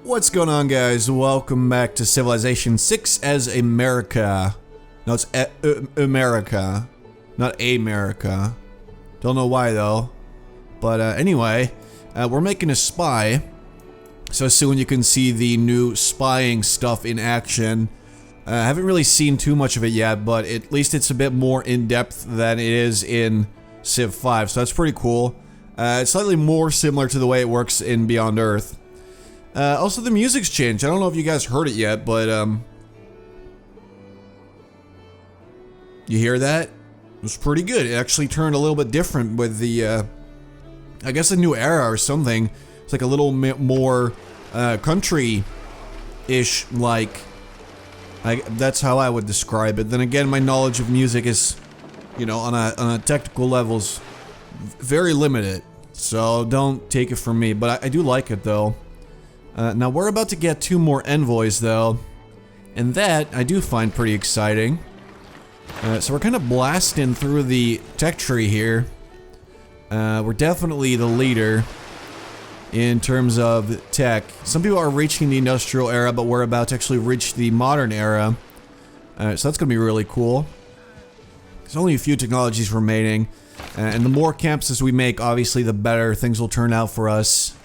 What's going on, guys? Welcome back to Civilization 6 as America. No, it's America, not America. Don't know why though. But anyway, we're making a spy. So soon you can see the new spying stuff in action. I haven't really seen too much of it yet, but at least it's a bit more in-depth than it is in Civ 5, so that's pretty cool. It's slightly more similar to the way it works in Beyond Earth. Also, the music's changed. I don't know if you guys heard it yet, but, you hear that? It was pretty good. It actually turned a little bit different with the, I guess a new era or something. It's like a little bit more, country-ish, like. That's how I would describe it. Then again, my knowledge of music is, you know, on a technical levels, very limited. So don't take it from me, but I do like it, though. Now, we're about to get 2 more envoys, though, and that I do find pretty exciting. So we're kind of blasting through the tech tree here. We're definitely the leader in terms of tech. Some people are reaching the industrial era, but we're about to actually reach the modern era. So that's going to be really cool. There's only a few technologies remaining, and the more campuses we make, obviously, the better things will turn out for us.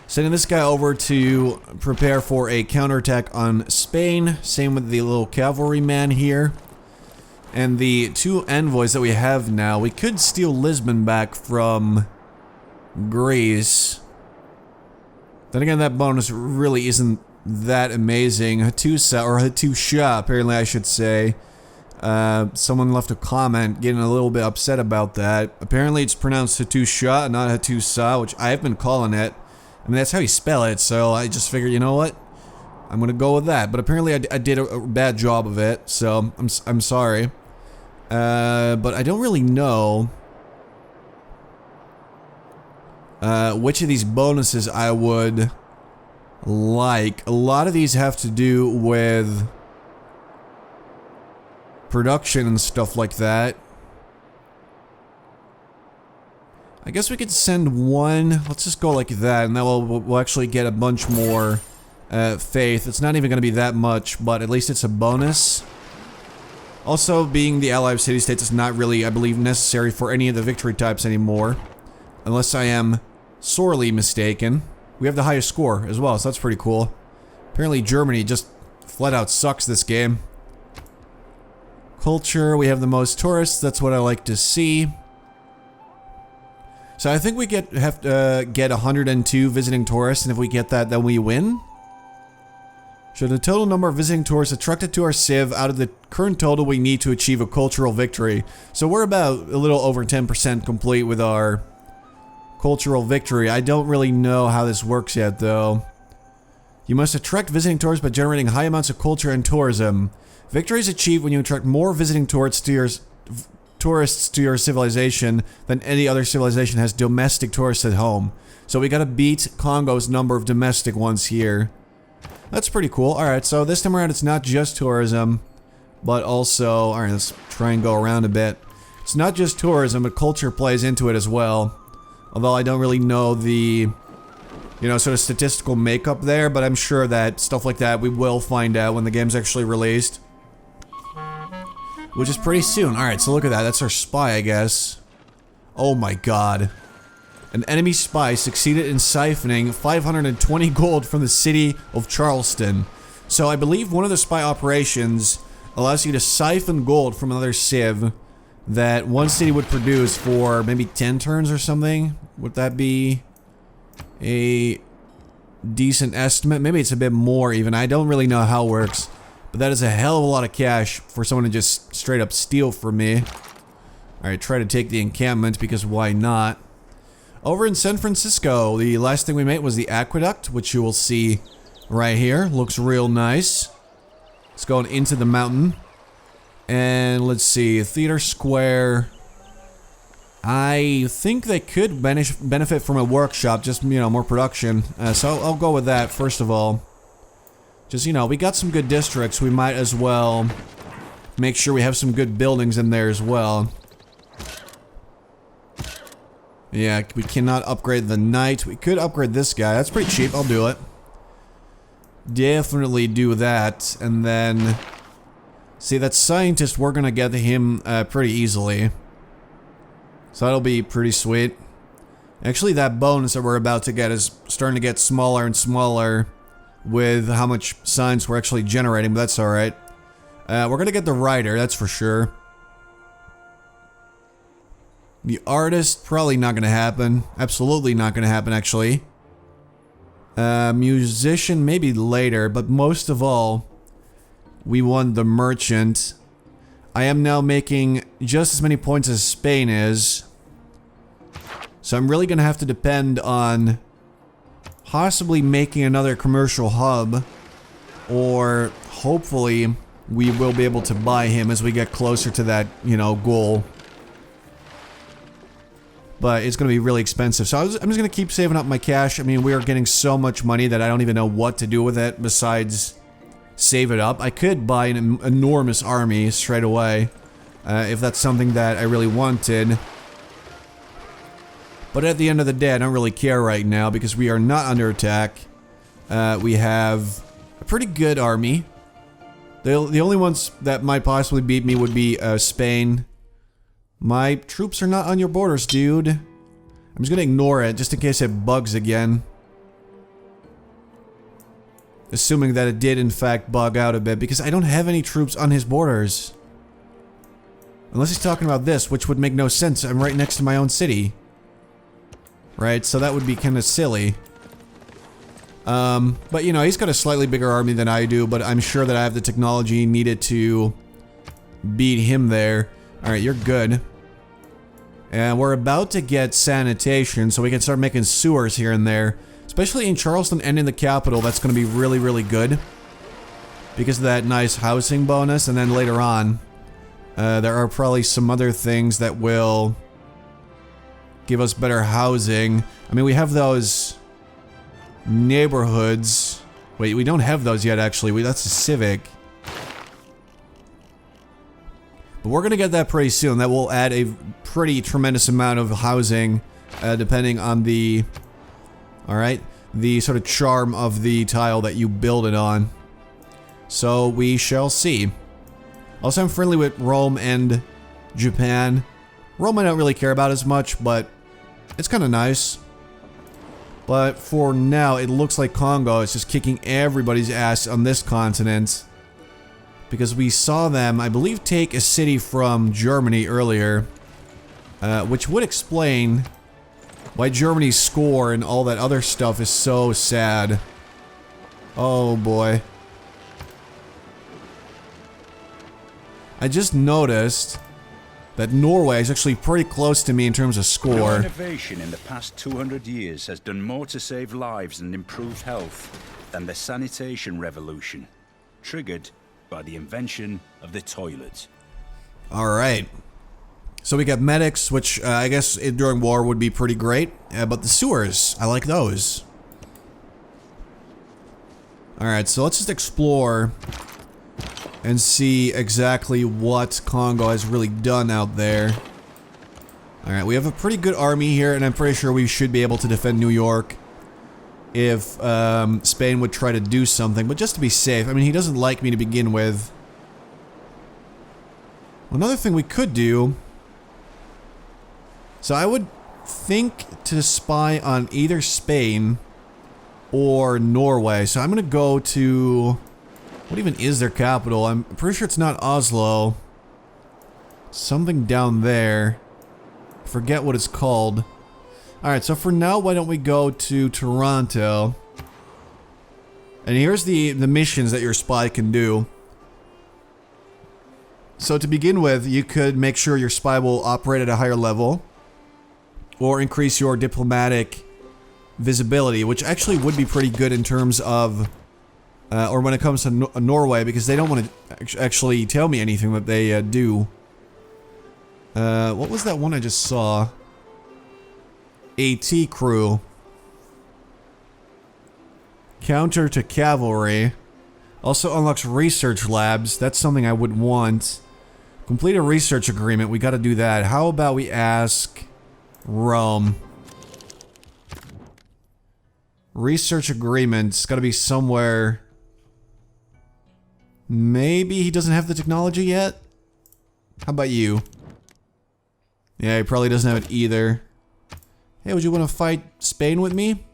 Sending this guy over to prepare for a counterattack on Spain. Same with the little cavalryman here. And the 2 envoys that we have now. We could steal Lisbon back from Greece. Then again, that bonus really isn't that amazing. Hattusa, or Hattusha, apparently I should say. Someone left a comment getting a little bit upset about that. Apparently it's pronounced Hattusha, not Hattusa, which I have been calling it. I mean, that's how you spell it, so I just figured, you know what? I'm gonna go with that. But apparently I did a bad job of it, so I'm sorry. But I don't really know which of these bonuses I would like. A lot of these have to do with production and stuff like that. I guess we could send 1. Let's just go like that, and then we'll actually get a bunch more faith. It's not even going to be that much, but at least it's a bonus. Also, being the ally of city-states is not really, I believe, necessary for any of the victory types anymore. Unless I am sorely mistaken. We have the highest score as well, so that's pretty cool. Apparently Germany just flat out sucks this game. Culture, we have the most tourists, that's what I like to see. So I think we have to get 102 visiting tourists, and if we get that, then we win. Should the total number of visiting tourists attracted to our civ out of the current total we need to achieve a cultural victory. So we're about a little over 10% complete with our cultural victory. I don't really know how this works yet, though. You must attract visiting tourists by generating high amounts of culture and tourism. Victory is achieved when you attract more visiting tourists to your civilization than any other civilization has domestic tourists at home. So we gotta beat Congo's number of domestic ones here. That's pretty cool. Alright, so this time around it's not just tourism, but also... Alright, let's try and go around a bit. It's not just tourism, but culture plays into it as well. Although I don't really know the, you know, sort of statistical makeup there, but I'm sure that stuff like that we will find out when the game's actually released. Which is pretty soon. Alright, so look at that. That's our spy, I guess. Oh my god. An enemy spy succeeded in siphoning 520 gold from the city of Charleston. So I believe one of the spy operations allows you to siphon gold from another civ that one city would produce for maybe 10 turns or something. Would that be a decent estimate? Maybe it's a bit more even. I don't really know how it works. But that is a hell of a lot of cash for someone to just straight up steal from me. Alright, try to take the encampment because why not? Over in San Francisco, the last thing we made was the aqueduct, which you will see right here. Looks real nice. It's going into the mountain. And let's see, Theater Square. I think they could benefit from a workshop, just, you know, more production. So I'll go with that first of all. Just, you know, we got some good districts, we might as well make sure we have some good buildings in there as well. Yeah, we cannot upgrade the knight. We could upgrade this guy. That's pretty cheap. I'll do it. definitely do that. And then, see, that scientist, we're gonna get him pretty easily. So that'll be pretty sweet. Actually, that bonus that we're about to get is starting to get smaller and smaller with how much science we're actually generating, but that's alright. We're gonna get the writer, that's for sure. The artist, probably not gonna happen. Absolutely not gonna happen, actually. Musician, maybe later, but most of all, we want the merchant. I am now making just as many points as Spain is. So I'm really gonna have to depend on possibly making another commercial hub, or hopefully we will be able to buy him as we get closer to that, you know, goal. But it's going to be really expensive. So I'm just going to keep saving up my cash. I mean, we are getting so much money that I don't even know what to do with it besides save it up. I could buy an enormous army straight away if that's something that I really wanted. But at the end of the day, I don't really care right now because we are not under attack. We have a pretty good army. The only ones that might possibly beat me would be Spain. My troops are not on your borders, dude. I'm just gonna ignore it, just in case it bugs again. Assuming that it did, in fact, bug out a bit, because I don't have any troops on his borders. Unless he's talking about this, which would make no sense. I'm right next to my own city. Right, so that would be kind of silly. But, you know, he's got a slightly bigger army than I do, but I'm sure that I have the technology needed to beat him there. Alright, you're good. And we're about to get sanitation, so we can start making sewers here and there. Especially in Charleston and in the capital, that's going to be really, really good. Because of that nice housing bonus, and then later on, there are probably some other things that will give us better housing. I mean, we have those neighborhoods. Wait, we don't have those yet, actually. That's a civic. But we're going to get that pretty soon. That will add a pretty tremendous amount of housing, depending on the... Alright, the sort of charm of the tile that you build it on. So we shall see. Also, I'm friendly with Rome and Japan. Rome I don't really care about as much, but it's kind of nice. But for now, it looks like Congo is just kicking everybody's ass on this continent. Because we saw them, I believe, take a city from Germany earlier. Which would explain why Germany's score and all that other stuff is so sad. Oh boy. I just noticed that Norway is actually pretty close to me in terms of score. No innovation in the past 200 years has done more to save lives and improve health than the sanitation revolution, triggered by the invention of the toilet. Alright. So we got medics, which I guess during war would be pretty great. But the sewers, I like those. Alright, so let's just explore and see exactly what Congo has really done out there. Alright, we have a pretty good army here, and I'm pretty sure we should be able to defend New York if Spain would try to do something, but just to be safe. I mean, he doesn't like me to begin with. Another thing we could do... So I would think to spy on either Spain or Norway. So I'm gonna go to... What even is their capital? I'm pretty sure it's not Oslo. Something down there. Forget what it's called. Alright, so for now, why don't we go to Toronto? And here's the missions that your spy can do. So to begin with, you could make sure your spy will operate at a higher level. Or increase your diplomatic visibility, which actually would be pretty good in terms of... or when it comes to Norway, because they don't want to actually tell me anything that they do. What was that one I just saw? AT crew. Counter to cavalry. Also unlocks research labs. That's something I would want. Complete a research agreement. We gotta do that. How about we ask Rome? Research agreements. Gotta be somewhere Maybe he doesn't have the technology yet? How about you? Yeah, he probably doesn't have it either. Hey, would you want to fight Spain with me?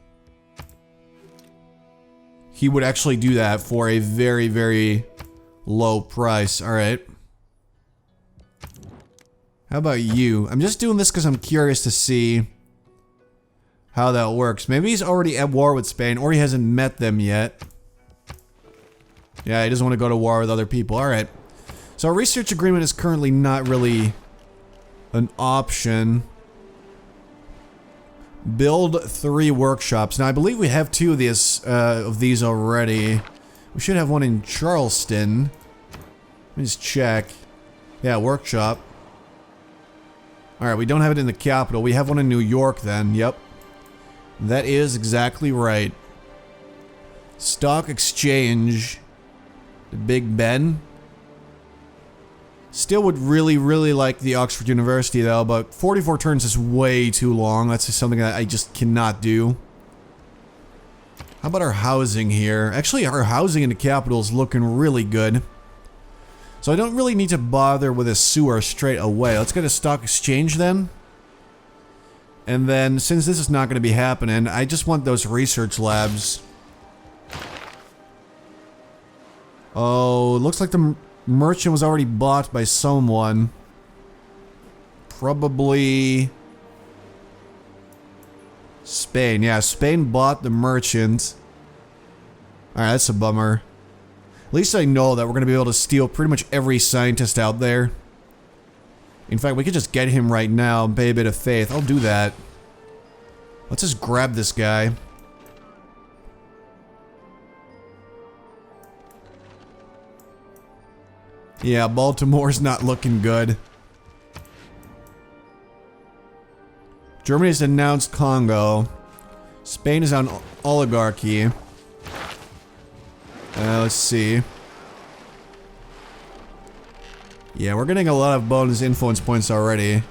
He would actually do that for a very, very low price. Alright. How about you? I'm just doing this because I'm curious to see how that works. Maybe he's already at war with Spain, or he hasn't met them yet. Yeah, he doesn't want to go to war with other people. Alright. So our research agreement is currently not really an option. Build 3 workshops. Now, I believe we have 2 of these already. We should have one in Charleston. Let me just check. Yeah, workshop. Alright, we don't have it in the capital. We have one in New York then. Yep. That is exactly right. Stock exchange. The Big Ben. Still would really, really like the Oxford University though, but 44 turns is way too long. That's just something that I just cannot do. How about our housing here? Actually, our housing in the capital is looking really good. So I don't really need to bother with a sewer straight away. Let's get a stock exchange then. And then, since this is not going to be happening, I just want those research labs. Oh, it looks like the merchant was already bought by someone. Probably Spain. Yeah, Spain bought the merchant. Alright, that's a bummer. At least I know that we're going to be able to steal pretty much every scientist out there. In fact, we could just get him right now and pay a bit of faith. I'll do that. Let's just grab this guy. Yeah, Baltimore's not looking good. Germany has announced Congo. Spain is on oligarchy. Let's see. Yeah, we're getting a lot of bonus influence points already.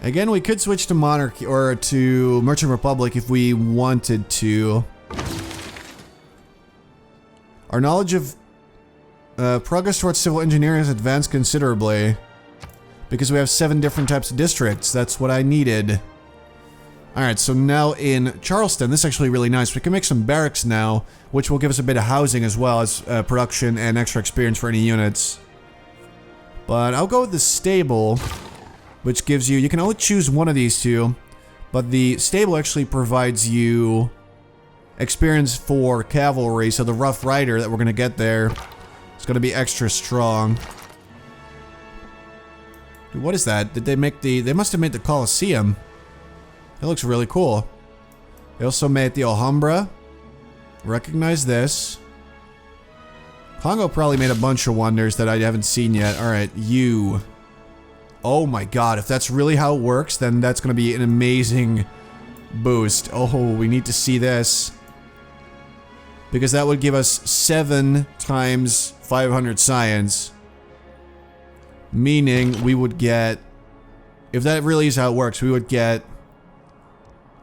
Again, we could switch to monarchy or to Merchant Republic if we wanted to. Our knowledge of progress towards civil engineering has advanced considerably. Because we have 7 different types of districts. That's what I needed. Alright, so now in Charleston, this is actually really nice. We can make some barracks now, which will give us a bit of housing as well as production and extra experience for any units. But I'll go with the stable, which gives you can only choose one of these 2, but the stable actually provides you experience for cavalry, so the Rough Rider that we're going to get there is going to be extra strong. Dude, what is that? Did they make they must have made the Colosseum. It looks really cool. They also made the Alhambra. Recognize this. Congo probably made a bunch of wonders that I haven't seen yet. Alright, you. Oh my god, if that's really how it works, then that's going to be an amazing boost. Oh, we need to see this. Because that would give us 7 times 500 science. Meaning we would get... If that really is how it works, we would get...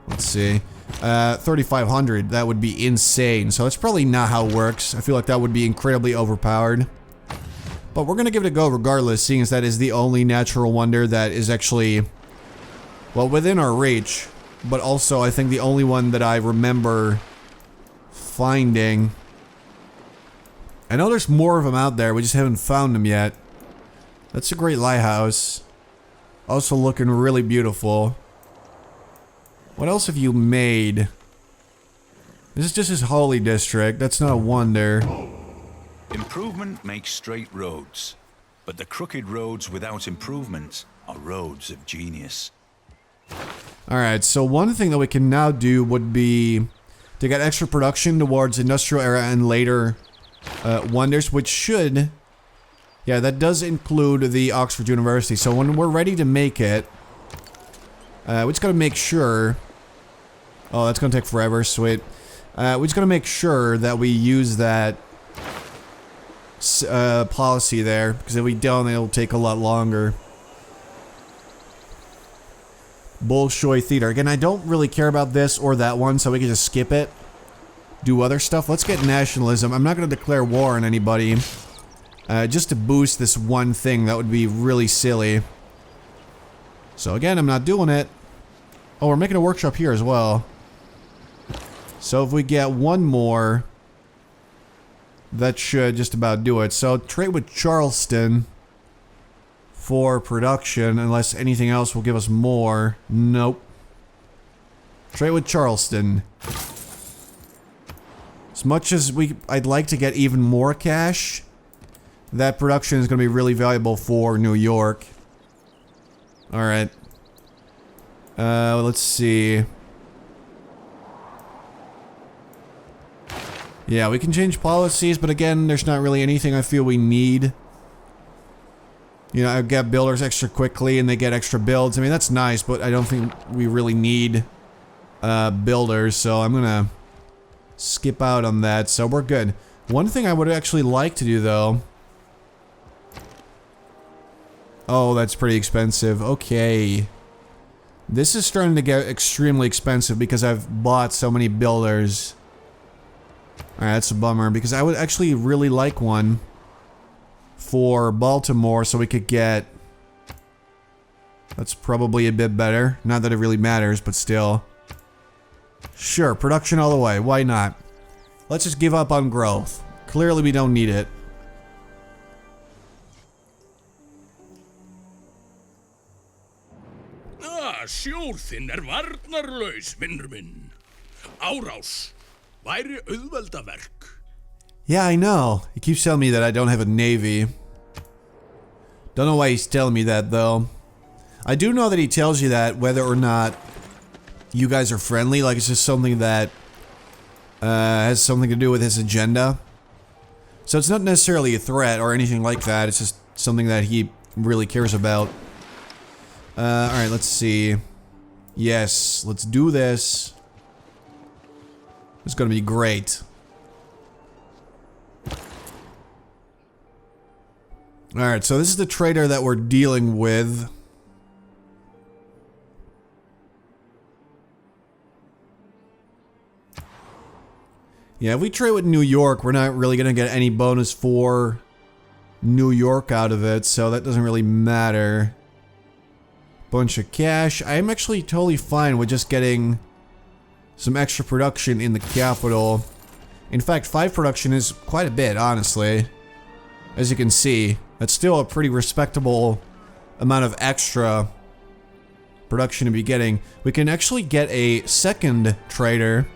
Let's see. 3,500. That would be insane. So that's probably not how it works. I feel like that would be incredibly overpowered. But we're going to give it a go regardless, seeing as that is the only natural wonder that is actually... Well, within our reach. But also, I think the only one that I remember finding. I know there's more of them out there. We just haven't found them yet. That's a great lighthouse. Also looking really beautiful. What else have you made? This is just his holy district. That's not a wonder. Improvement makes straight roads, but the crooked roads without improvement are roads of genius. Alright, so one thing that we can now do would be to get extra production towards industrial era and later wonders, which should... Yeah, that does include the Oxford University. So when we're ready to make it, we just gotta make sure... Oh, that's gonna take forever, sweet. We just gotta make sure that we use that policy there, because if we don't, it'll take a lot longer. Bolshoi Theater. Again, I don't really care about this or that one, so we can just skip it. do other stuff. Let's get nationalism. I'm not going to declare war on anybody. Just to boost this one thing, that would be really silly. So again, I'm not doing it. Oh, we're making a workshop here as well. So if we get one more, that should just about do it. So trade with Charleston for production, unless anything else will give us more. Nope. Trade with Charleston. As much as I'd like to get even more cash, that production is going to be really valuable for New York. Alright. Let's see. Yeah, we can change policies, but again, there's not really anything I feel we need. You know, I get builders extra quickly and they get extra builds. I mean, that's nice, but I don't think we really need builders, so I'm gonna skip out on that, so we're good. One thing I would actually like to do, though... Oh, that's pretty expensive. Okay. This is starting to get extremely expensive because I've bought so many builders. Alright, that's a bummer, because I would actually really like one for Baltimore so we could get... That's probably a bit better. Not that it really matters, but still. Sure, production all the way. Why not? Let's just give up on growth. Clearly we don't need it. Sjór þinn varnarlaus, vinnur minn. Árás væri auðveldaverk. Yeah, I know. He keeps telling me that I don't have a navy. Don't know why he's telling me that, though. I do know that he tells you that whether or not you guys are friendly, like it's just something that has something to do with his agenda. So it's not necessarily a threat or anything like that, it's just something that he really cares about. Alright, let's see. Yes, let's do this. It's gonna be great. Alright, so this is the trader that we're dealing with. Yeah, if we trade with New York, we're not really gonna get any bonus for New York out of it, so that doesn't really matter. Bunch of cash. I'm actually totally fine with just getting some extra production in the capital. In fact, 5 production is quite a bit, honestly. As you can see, that's still a pretty respectable amount of extra production to be getting. We can actually get a second trader.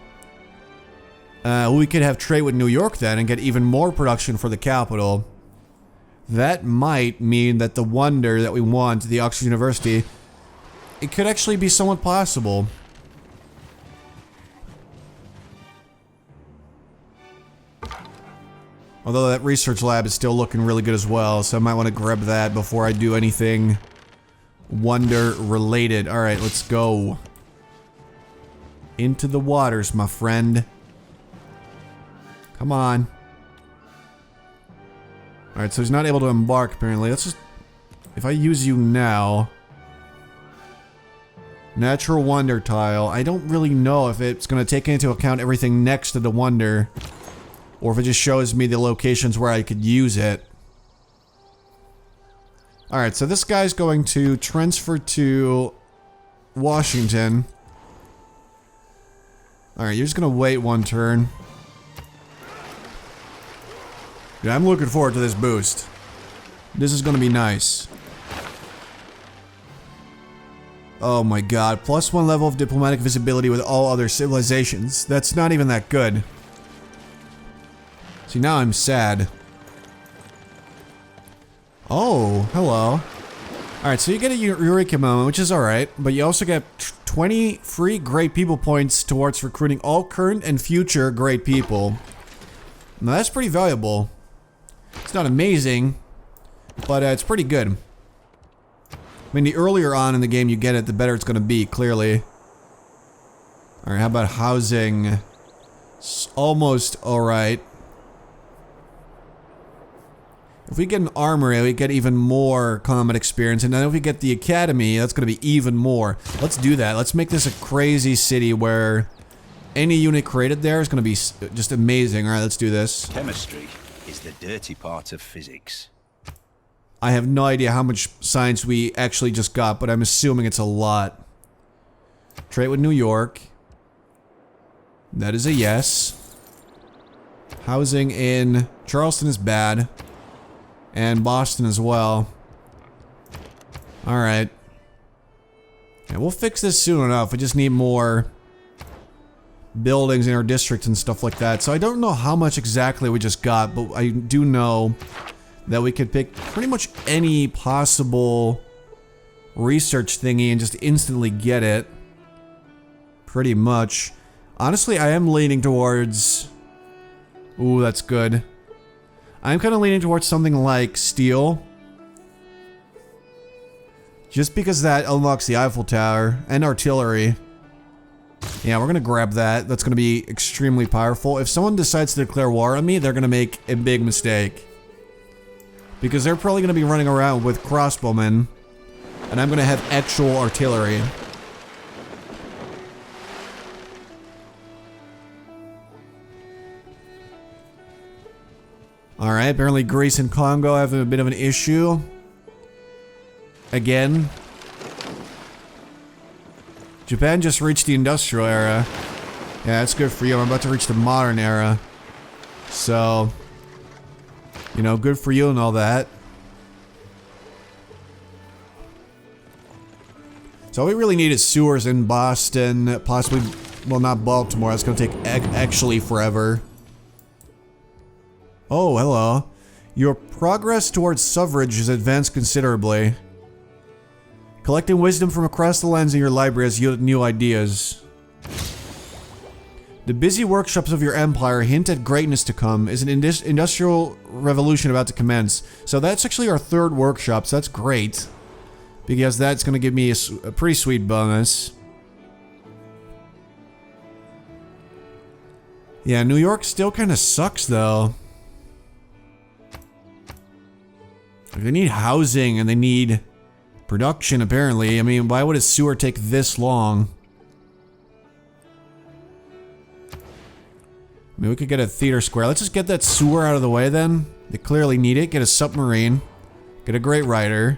We could have trade with New York then and get even more production for the capital. That might mean that the wonder that we want, the Oxford University, it could actually be somewhat possible. Although that research lab is still looking really good as well, so I might want to grab that before I do anything wonder related. Alright, let's go. Into the waters, my friend. Come on. Alright, so he's not able to embark apparently. Let's just... If I use you now... Natural wonder tile. I don't really know if it's going to take into account everything next to the wonder. Or if it just shows me the locations where I could use it. Alright, so this guy's going to transfer to Washington. Alright, you're just going to wait one turn. Yeah, I'm looking forward to this boost. This is going to be nice. Oh my god, +1 level of diplomatic visibility with all other civilizations. That's not even that good. See, now I'm sad. Oh, hello. Alright, so you get a Eureka moment, which is alright, but you also get 20 free great people points towards recruiting all current and future great people. Now that's pretty valuable. It's not amazing, but it's pretty good. I mean, the earlier on in the game you get it, the better it's going to be, clearly. Alright, how about housing? It's almost alright. If we get an armory, we get even more combat experience, and then if we get the academy, that's going to be even more. Let's do that. Let's make this a crazy city where any unit created there is going to be just amazing. All right, let's do this. Chemistry is the dirty part of physics. I have no idea how much science we actually just got, but I'm assuming it's a lot. Trade with New York. That is a yes. Housing in Charleston is bad. And Boston as well. Alright. Yeah, we'll fix this soon enough. We just need more buildings in our district and stuff like that. So I don't know how much exactly we just got, but I do know that we could pick pretty much any possible research thingy and just instantly get it. Pretty much. Honestly, I am leaning towards... Ooh, that's good. I'm kind of leaning towards something like steel. Just because that unlocks the Eiffel Tower and artillery. Yeah, we're gonna grab that. That's gonna be extremely powerful. If someone decides to declare war on me, they're gonna make a big mistake. Because they're probably gonna be running around with crossbowmen. And I'm gonna have actual artillery. Alright, apparently Greece and Congo have a bit of an issue. Again. Japan just reached the industrial era. Yeah, that's good for you. I'm about to reach the modern era. So, you know, good for you and all that. So all we really need is sewers in Boston, possibly, well, not Baltimore. That's going to take actually forever. Oh, hello. Your progress towards suffrage has advanced considerably. Collecting wisdom from across the lands in your library has yielded new ideas. The busy workshops of your empire hint at greatness to come. Is an industrial revolution about to commence? So that's actually our third workshop, so that's great. Because that's going to give me a pretty sweet bonus. Yeah, New York still kind of sucks, though. They need housing and they need production, apparently. I mean, why would a sewer take this long? I mean, we could get a theater square. Let's just get that sewer out of the way, then. They clearly need it. Get a submarine. Get a great rider.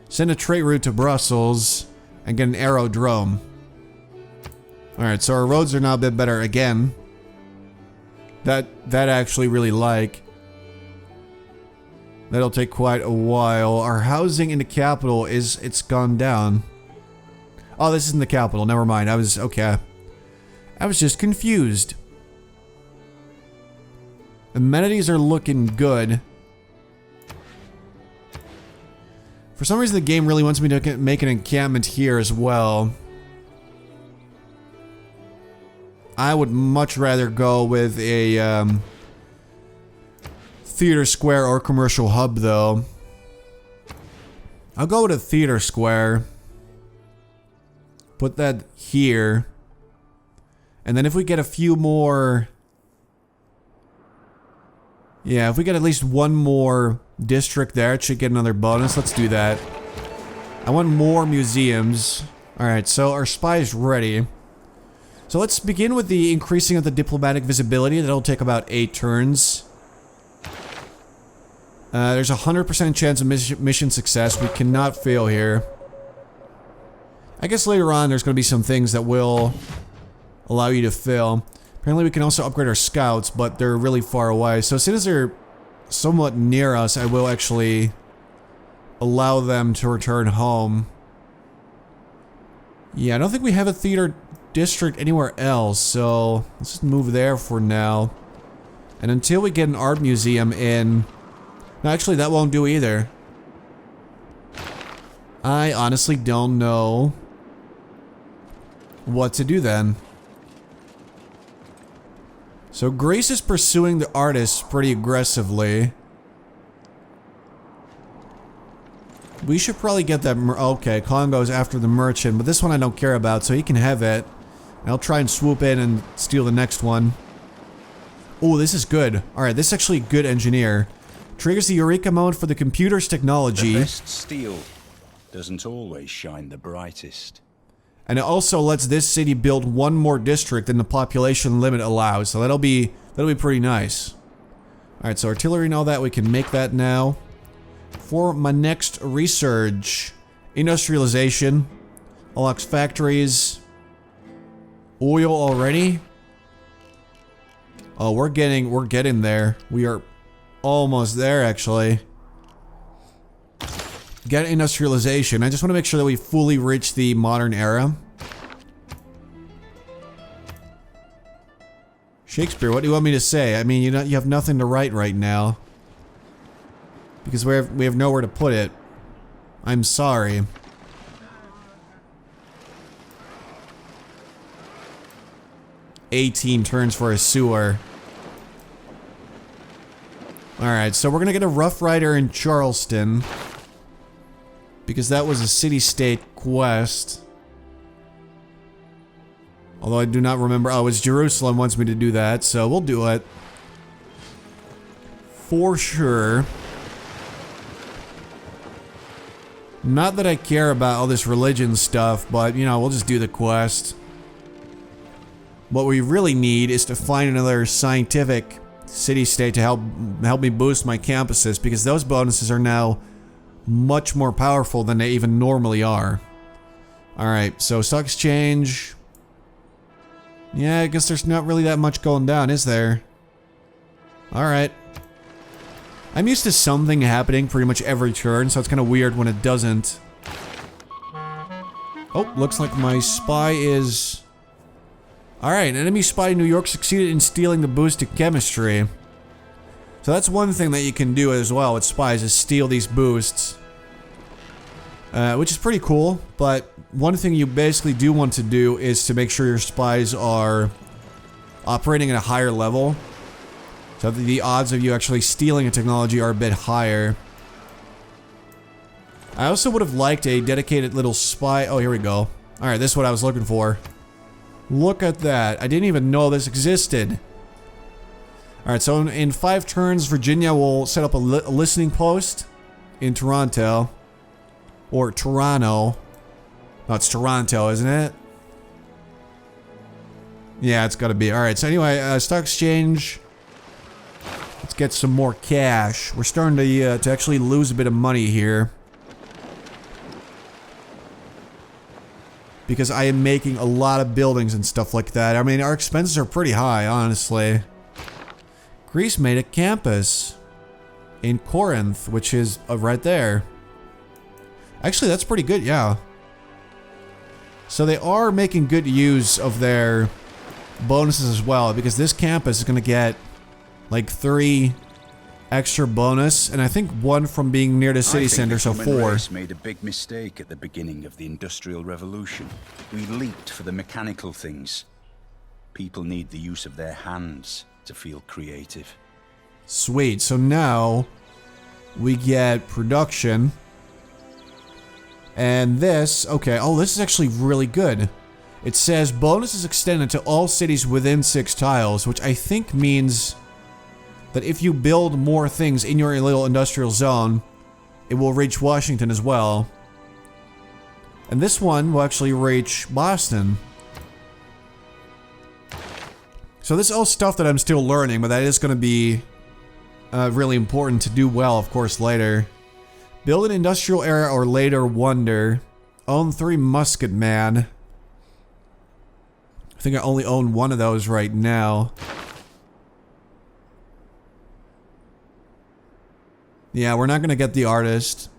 Send a trade route to Brussels. And get an aerodrome. Alright, so our roads are now a bit better again. That I actually really like. That'll take quite a while. Our housing in the capital it's gone down. Oh, this isn't the capital. Never mind. Okay. I was just confused. Amenities are looking good. For some reason, the game really wants me to make an encampment here as well. I would much rather go with a, theater square or commercial hub, though. I'll go with a theater square. Put that here. And then if we get a few more... Yeah, if we get at least one more district there, it should get another bonus. Let's do that. I want more museums. Alright, so our spy is ready. So let's begin with the increasing of the diplomatic visibility. That'll take about 8 turns. There's a 100% chance of mission success. We cannot fail here. I guess later on there's going to be some things that will allow you to fail. Apparently we can also upgrade our scouts, but they're really far away. So as soon as they're somewhat near us, I will actually allow them to return home. Yeah, I don't think we have a theater district anywhere else, so let's just move there for now. And until we get an art museum in... No, actually, that won't do either. I honestly don't know what to do then. So Greece is pursuing the artists pretty aggressively. We should probably get that... Okay, Congo's after the merchant, but this one I don't care about, so he can have it. I'll try and swoop in and steal the next one. Oh, this is good. Alright, this is actually a good engineer. Triggers the Eureka moment for the computer's technology. The best steel doesn't always shine the brightest. And it also lets this city build one more district than the population limit allows. So that'll be pretty nice. Alright, so artillery and all that, we can make that now. For my next research, industrialization, unlocks factories, oil already. Oh, we're getting there. We are almost there, actually. Get industrialization. I just want to make sure that we fully reach the modern era. Shakespeare, what do you want me to say? I mean, you have nothing to write right now. Because we have nowhere to put it. I'm sorry. $18 turns for a sewer. Alright, so we're gonna get a Rough Rider in Charleston. Because that was a city-state quest. Although I do not remember. Oh, it's Jerusalem wants me to do that, so we'll do it. For sure. Not that I care about all this religion stuff, but, you know, we'll just do the quest. What we really need is to find another scientific city-state to help me boost my campuses, because those bonuses are now much more powerful than they even normally are. Alright, so stock exchange. Yeah, I guess there's not really that much going down, is there? Alright. I'm used to something happening pretty much every turn, so it's kind of weird when it doesn't. Oh, looks like my spy is... Alright, enemy spy in New York succeeded in stealing the boost to chemistry. So that's one thing that you can do as well with spies, is steal these boosts. Which is pretty cool, but one thing you basically do want to do is to make sure your spies are operating at a higher level. So that the odds of you actually stealing a technology are a bit higher. I also would have liked a dedicated little spy. Oh, here we go. Alright, this is what I was looking for. Look at that. I didn't even know this existed. Alright, so in 5 turns, Virginia will set up a listening post in Toronto. Or Toronto. No, it's Toronto, isn't it? Yeah, it's gotta be. Alright, so anyway, stock exchange. Let's get some more cash. We're starting to actually lose a bit of money here. Because I am making a lot of buildings and stuff like that. I mean, our expenses are pretty high, honestly. Greece made a campus in Corinth, which is right there. Actually, that's pretty good, yeah. So they are making good use of their bonuses as well, because this campus is going to get like 3 extra bonus, and I think 1 from being near the city center, so 4. The human race made a big mistake at the beginning of the Industrial Revolution. We leaped for the mechanical things. People need the use of their hands to feel creative. Sweet, so now we get production. And this, okay, oh, this is actually really good. It says bonus is extended to all cities within 6 tiles, which I think means that if you build more things in your little industrial zone, it will reach Washington as well. And this one will actually reach Boston. So this is all stuff that I'm still learning, but that is going to be really important to do well, of course, later. Build an industrial era or later wonder. Own 3 musket man. I think I only own 1 of those right now. Yeah, we're not going to get the artist.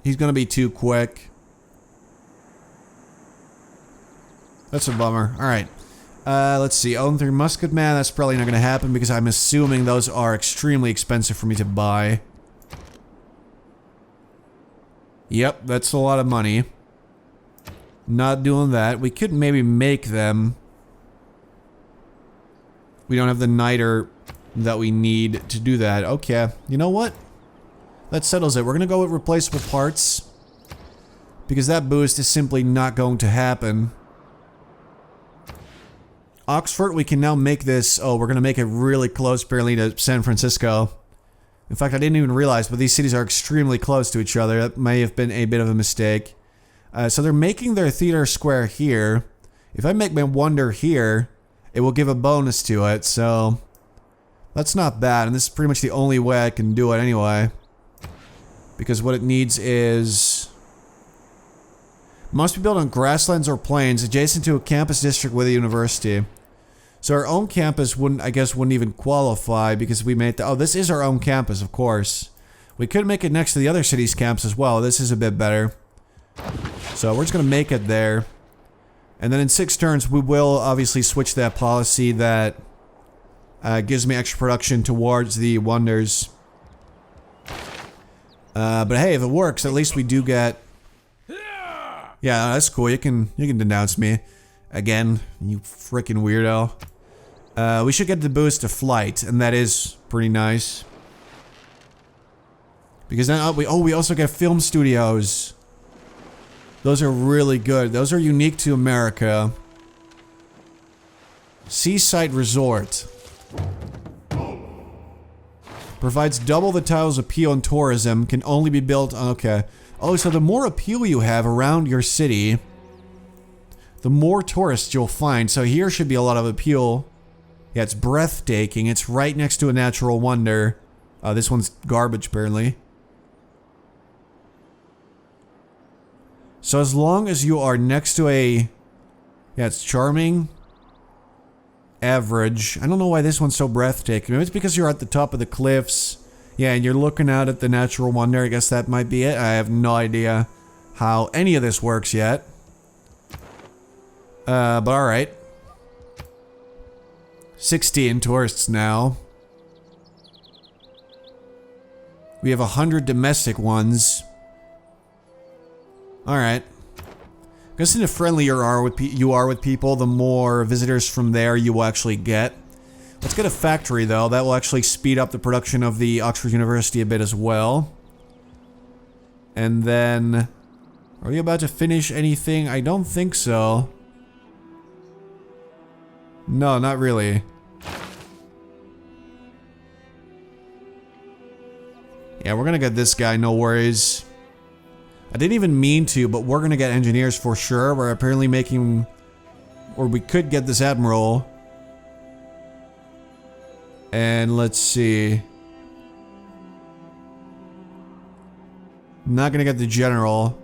He's going to be too quick. That's a bummer. Alright. Let's see. Own 3 musket man. That's probably not going to happen because I'm assuming those are extremely expensive for me to buy. Yep, that's a lot of money. Not doing that. We could maybe make them. We don't have the niter that we need to do that. Okay, you know what? That settles it. We're gonna go with replaceable parts. Because that boost is simply not going to happen. Oxford, we can now make this... Oh, we're gonna make it really close, apparently, to San Francisco. In fact, I didn't even realize, but these cities are extremely close to each other. That may have been a bit of a mistake. So they're making their theater square here. If I make my wonder here, it will give a bonus to it, so that's not bad, and this is pretty much the only way I can do it anyway. Because what it needs is... must be built on grasslands or plains adjacent to a campus district with a university. So our own campus wouldn't, I guess, wouldn't even qualify because we made the... oh, this is our own campus, of course. We could make it next to the other city's campus as well. This is a bit better. So we're just going to make it there. And then in 6 turns, we will obviously switch that policy that gives me extra production towards the wonders. But hey, if it works, at least we do get... yeah, that's cool. You can denounce me. Again, you freaking weirdo. We should get the boost to flight, and that is pretty nice. Because then we also get film studios. Those are really good. Those are unique to America. Seaside Resort. Provides double the title's appeal in tourism. Can only be built on... okay. Oh, so the more appeal you have around your city, the more tourists you'll find. So here should be a lot of appeal. Yeah, it's breathtaking. It's right next to a natural wonder. This one's garbage, apparently. So as long as you are next to a... yeah, it's charming. Average. I don't know why this one's so breathtaking. Maybe it's because you're at the top of the cliffs. Yeah, and you're looking out at the natural wonder. I guess that might be it. I have no idea how any of this works yet. But alright. 16 tourists now. We have 100 domestic ones. Alright. Guessing the friendlier you are with people, the more visitors from there you will actually get. Let's get a factory, though. That will actually speed up the production of the Oxford University a bit as well. And then... are we about to finish anything? I don't think so. No, not really. Yeah, we're gonna get this guy, no worries. I didn't even mean to, but we're gonna get engineers for sure. We're apparently making... or we could get this admiral. And let's see. Not gonna get the general.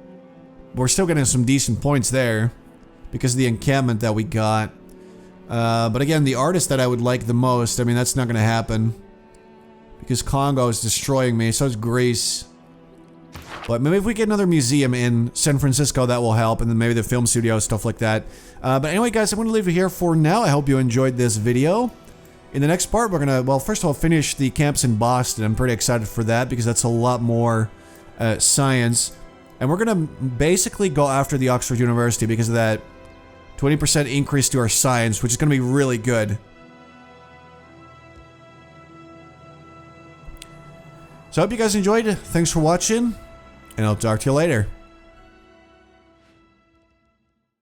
We're still getting some decent points there. Because of the encampment that we got. But again, the artist that I would like the most, I mean, that's not gonna happen. Because Congo is destroying me, so is Greece. But maybe if we get another museum in San Francisco, that will help. And then maybe the film studio, stuff like that. But anyway, guys, I'm going to leave it here for now. I hope you enjoyed this video. In the next part, we're going to, well, first of all, finish the camps in Boston. I'm pretty excited for that because that's a lot more science. And we're going to basically go after the Oxford University because of that 20% increase to our science, which is going to be really good. So I hope you guys enjoyed. Thanks for watching. And I'll talk to you later.